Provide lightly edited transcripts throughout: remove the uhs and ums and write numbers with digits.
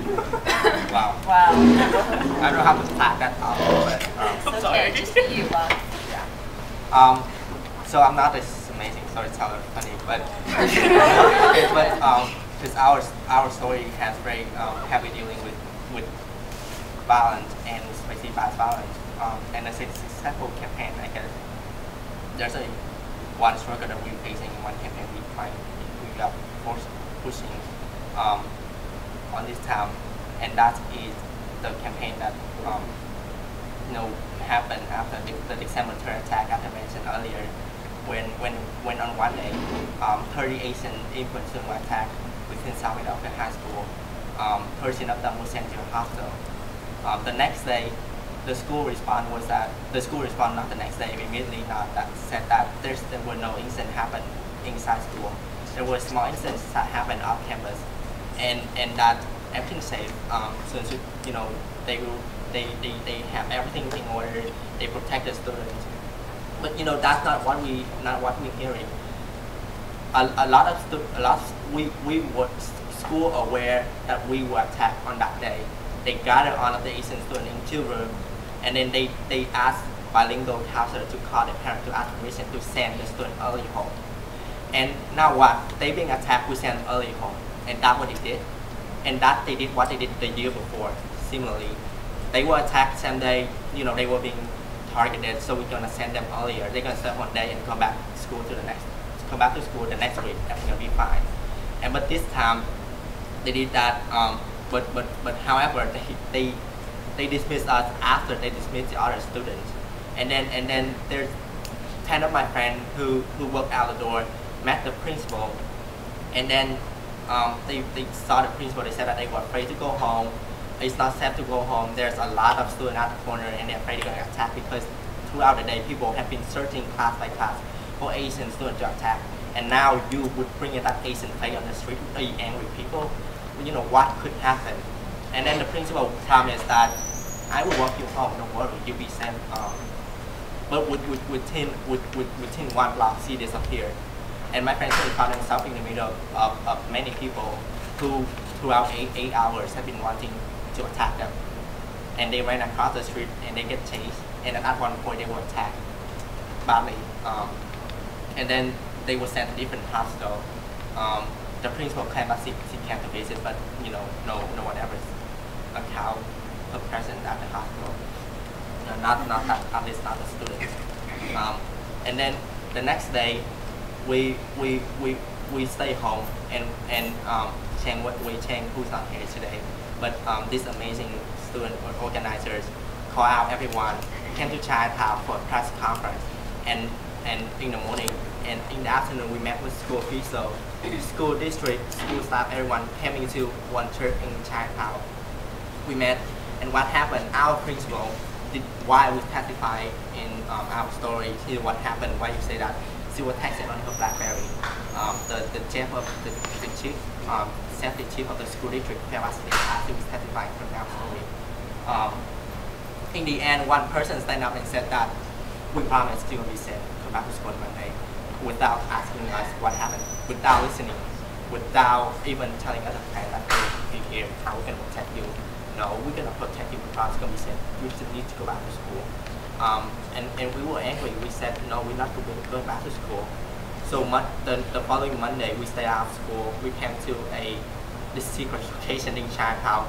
Wow. Wow. I don't know how to start that off, but It's okay, just you, Bob. yeah. So I'm not this amazing storyteller, funny, but okay, but because our story has very heavy dealing with violence and especially violence. And as a successful campaign, I guess there's a one struggle that we're facing in one campaign we are pushing on this town, and that is the campaign that happened after the December 3rd attack, as I mentioned earlier, when on one day 30 Asian influencers were attacked within South Philadelphia High School. 13 of them were sent to a hospital. The next day, the school response was that not the next day, immediately not that said that there were no incidents happen inside school. There were small incidents that happened off campus, and that everything's safe. Since they have everything in order, they protect the students. But that's not what we're hearing. We were school aware that we were attacked on that day. They gathered all of the Asian students in two rooms, and then they asked bilingual counselor to call the parent to ask permission to send the student early home. And now what? They being attacked, we send early home, and that's what they did. And that they did what they did the year before. Similarly, they were attacked same day. They were being targeted, so we're gonna send them earlier. They're gonna stay one day and come back to school the next week. Everything's gonna be fine. But this time, they did that. But however, they dismissed us after they dismissed the other students. And then there's 10 of my friends who walked out the door, met the principal, and then they saw the principal. They said that they were afraid to go home. It's not safe to go home. There's a lot of students at the corner, and they're afraid they're going to attack because throughout the day, people have been searching class by class for Asian students to attack. And now you would bring in that Asian face on the street, angry people. What could happen? And then the principal promised that I will walk you home. Don't worry, you'll be safe. But within 1 block, she disappeared. And my friends found themselves in the middle of many people who, throughout 8 hours, have been wanting to attack them. And they ran across the street and they get chased. And at one point, they were attacked badly. And then they were sent to different hospitals. The principal claimed that she came to visit, but no one ever account her presence at the hospital. At least not the students. And then the next day, we stay home and Cheng Wei Cheng, who's not here today, but these amazing student organizers call out everyone, came to Chinatown for a press conference, and in the morning and in the afternoon we met with school officials, school district, school staff, everyone came into one church in Chinatown. We met, and what happened, our principal did why we testify in our story. Here's what happened, why you say that. She was texting on her BlackBerry. The chief of the chief, safety chief of the school district, Pevasli, as he was testifying from our story. In the end, one person stand up and said that we promised you will be safe, come back to school on Monday, without asking us what happened, without listening, without even telling us that we here, how we can protect you. No, we're gonna protect you because it's gonna be safe. You just need to go back to school. And we were angry. We said, no, we're not going back to school. So the following Monday, we stayed out of school. We came to this secret location in Chinatown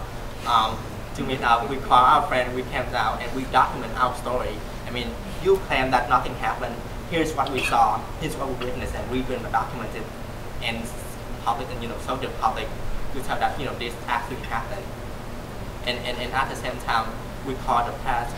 to meet up. We called our friend, we came down, and we document our story. I mean, you claim that nothing happened. Here's what we saw. Here's what we witnessed, and we're going to document it and public and show the public to tell that this actually happened. And at the same time, we called the press.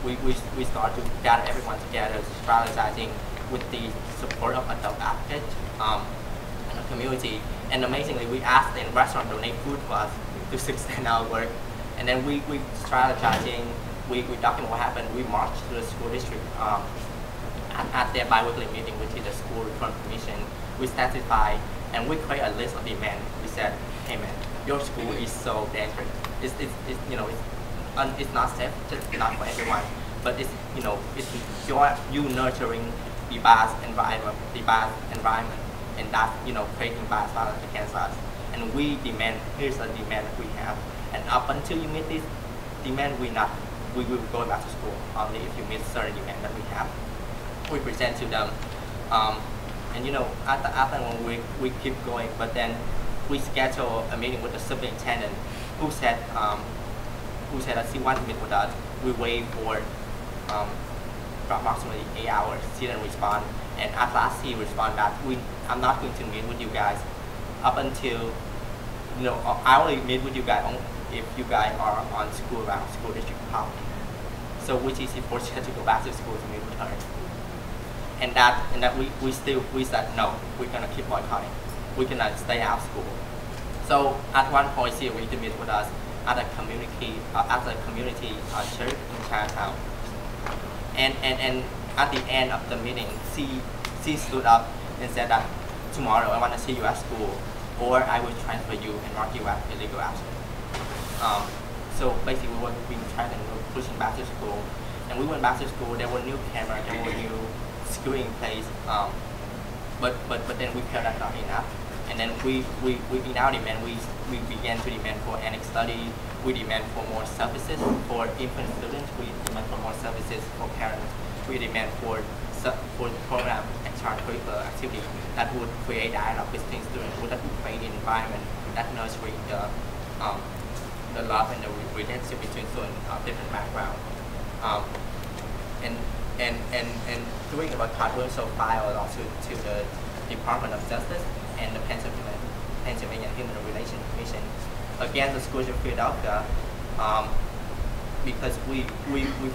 We started to gather everyone together, strategizing with the support of adult advocates and the community. And amazingly, we asked the restaurant to donate food for us to sustain our work. And then we strategizing, we document what happened. We marched to the school district at their bi-weekly meeting, which is the school reform commission. We testified and we create a list of demands. We said, hey man, your school is so dangerous. It's not safe, just not for everyone. But it's you nurturing the bias environment, and that's creating bias violence against us. and we demand, here's a demand that we have, and up until you meet this demand, we will go back to school only if you meet certain demand that we have. We present to them, and after when we keep going, but then we schedule a meeting with the superintendent who said that she wanted to meet with us. We wait for approximately 8 hours. She didn't respond, and at last he responded that I'm not going to meet with you guys up until I only meet with you guys if you guys are on school district property. So which is he forced her to go back to school to meet with her. And that we said no, we're gonna keep boycotting. We cannot stay out of school. So at one point she agreed to meet with us at a community church in Chinatown. And at the end of the meeting, she stood up and said that tomorrow I want to see you at school, or I will transfer you and mark you as illegal absent. So basically we tried and we were pushing back to school, and we went back to school. There were new cameras, there were new security in place, but then we felt that not enough. And then we in our demand, we began to demand for annex study. We demand for more services for infant students. We demand for more services for parents. We demand for program and extracurricular activity that would create dialogue between students, that would create an environment that nurtures the love and the relationship between students of different backgrounds. And doing about that, we also filed a lawsuit to the Department of Justice and the Pennsylvania Human Relations Commission against the schools of Philadelphia, because we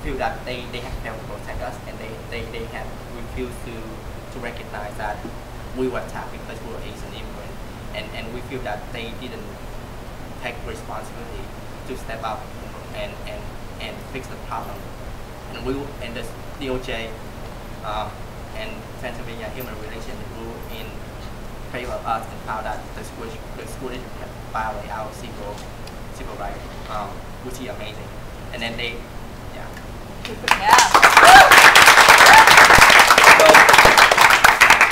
feel that they have failed to protect us, and they have refused to recognize that we were attacked because we were Asian immigrants, and we feel that they didn't take responsibility to step up and fix the problem. And the DOJ and Pennsylvania Human Relations rule in favor of us and found that the school district violate our civil rights, which is amazing. And then they, yeah. So,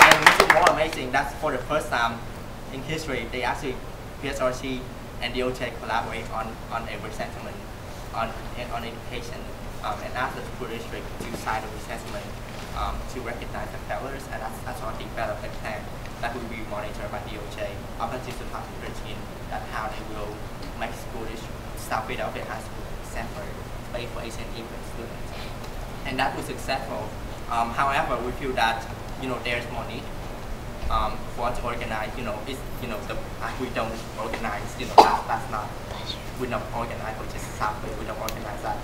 and which is more amazing, that's for the first time in history, they actually, PSRC and DOJ collaborate on a resettlement on education, and ask the school district to sign a resettlement to recognize the failures, and that's how they develop a plan that will be monitored by DOJ up until 2013. That's how they will make school district South Philadelphia High School Sanford space for Asian immigrant students, and that was successful. However, we feel that there's more need for us to organize. We don't organize. That's not. We don't organize for just South Philly. We don't organize that.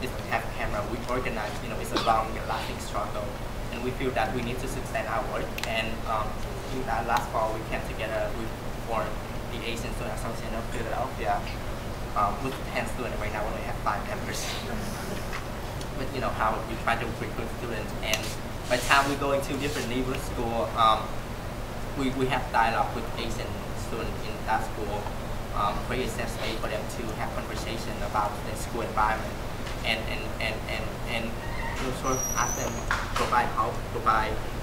It's have camera. We organize. It's a long, lasting struggle, and we feel that we need to sustain our work. And last fall we came together. We formed the Asian Student Association of Philadelphia with 10 students. Right now we only have 5 members. But how we try to recruit students, and by the time we go into different neighborhood school, we have dialogue with Asian students in that school, create a safe space for them to have conversation about the school environment, and sort of ask them, provide help,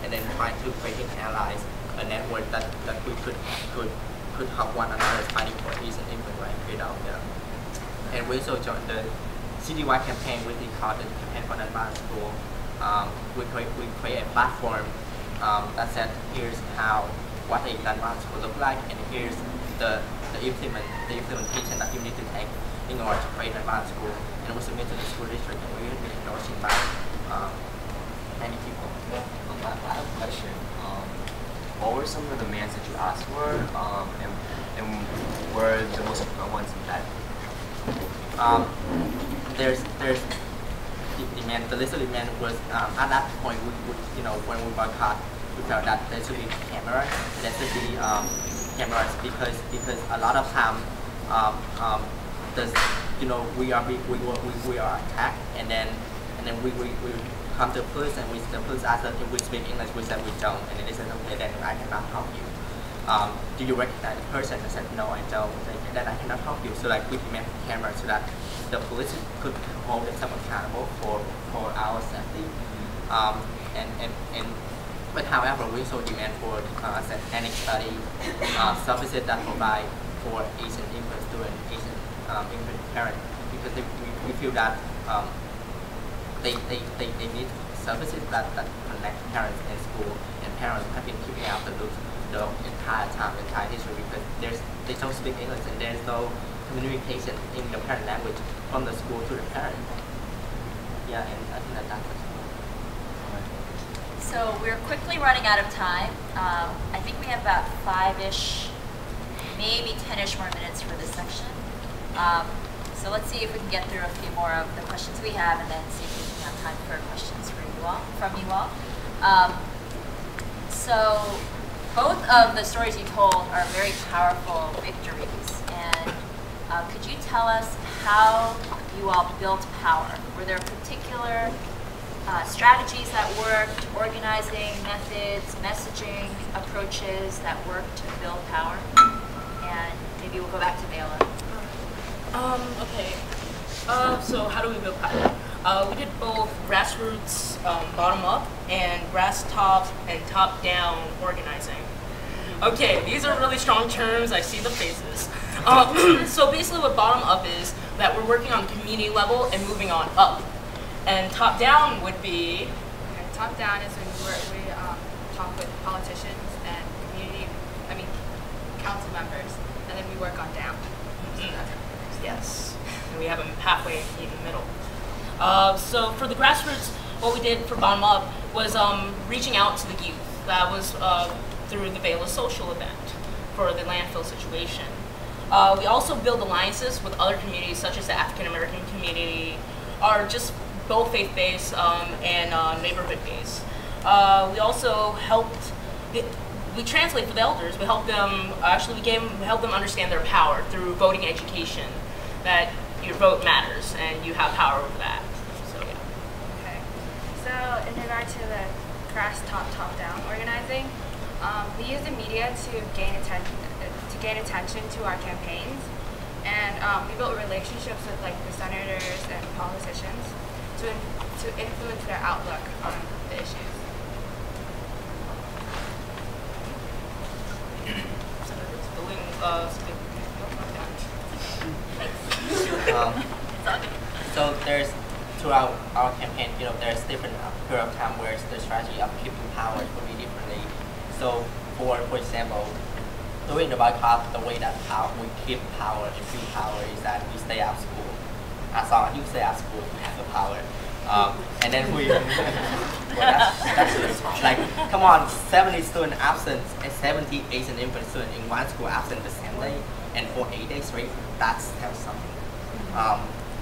and then try to create allies, a network that we could help one another fighting for Asian immigrant rights in Philadelphia. And we also joined the citywide campaign, which we call the Campaign for Nonviolent School. We create a platform that said, here's what a nonviolent school look like, and here's the implementation that you need to take in order to create a nonviolent school. And we submit to the school district, and we will be endorsed by many people. I have a question. What were some of the demands that you asked for, and were the most important ones met? There's the demand. The list of demand was at that point. When we boycott, we felt that there should be cameras. There should be cameras because a lot of time, we are attacked, and then we come to the police, and the police asked us if we speak English. We said we don't, and then they said, okay, then I cannot help you. Do you recognize the person? I said, no, I don't. Then I cannot help you. So we demand cameras so that the police could hold themselves accountable for our safety. And But however, we also demand for satanic study services that provide for Asian immigrant student, Asian immigrant parent, because we feel that they need services that connect parents and school, and parents have been keeping out the loop the entire history, because they don't speak English and there's no communication in the parent language from the school to the parent. Yeah, and I think that's So we're quickly running out of time. I think we have about 5-ish, maybe 10-ish more minutes for this section. So let's see if we can get through a few more of the questions we have, and then see if we can have time for questions from you all. So both of the stories you told are very powerful victories. And could you tell us how you all built power? Were there particular strategies that worked, organizing methods, messaging approaches that worked to build power? And maybe we'll go back to Bela. Okay. So how do we build power? We did both grassroots, bottom up, and grass top and top down organizing. Okay, these are really strong terms. I see the faces. So basically what bottom up is that we're working on community level and moving on up. And top down would be? Okay, top down is when we talk with politicians and council members, and then we work on down. Yes, and we have them halfway in the middle. So for the grassroots, what we did for bottom up was reaching out to the youth. That was through the Bela social event for the landfill situation. We also build alliances with other communities, such as the African American community, or just both faith-based and neighborhood-based. We also helped. We translate for the elders. We helped them. Actually, we helped them understand their power through voting education. That your vote matters and you have power over that. So yeah. Okay. So in regard to the grass top down organizing, we use the media to gain attention to our campaigns, and we built relationships with like the senators and politicians to influence their outlook on the issues. So there's, throughout our campaign, there's different period of time where the strategy of keeping power will be differently. So for example, during the boycott, the way that we keep power and feel power is that we stay out of school. As long as you stay out of school, we have the power. And then we, that's like, come on, 70 students absent and 70 Asian immigrant students in one school absent the same day and for 8 days straight, that's tells something.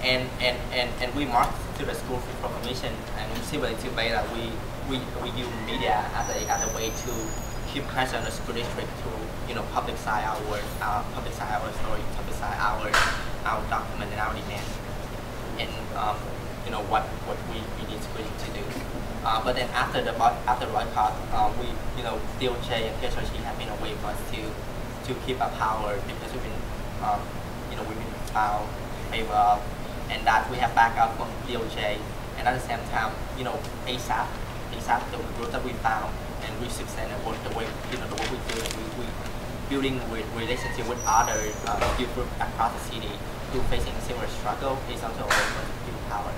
And we marked to the school free proclamation, and similarly to Bela, we use media as a way to keep pressure on the school district to publicize our story, publicize our document and our demand, and what we need school to do. But then after the boycott, we DOJ and KSRC have been a way for us to keep our power, because we've been found favor, and that we have backup from DOJ, and at the same time, ASAP, the group that we found, and we succeeded and the way the work we do, we building relationship with other youth groups across the city who facing similar struggle is also a way to build power.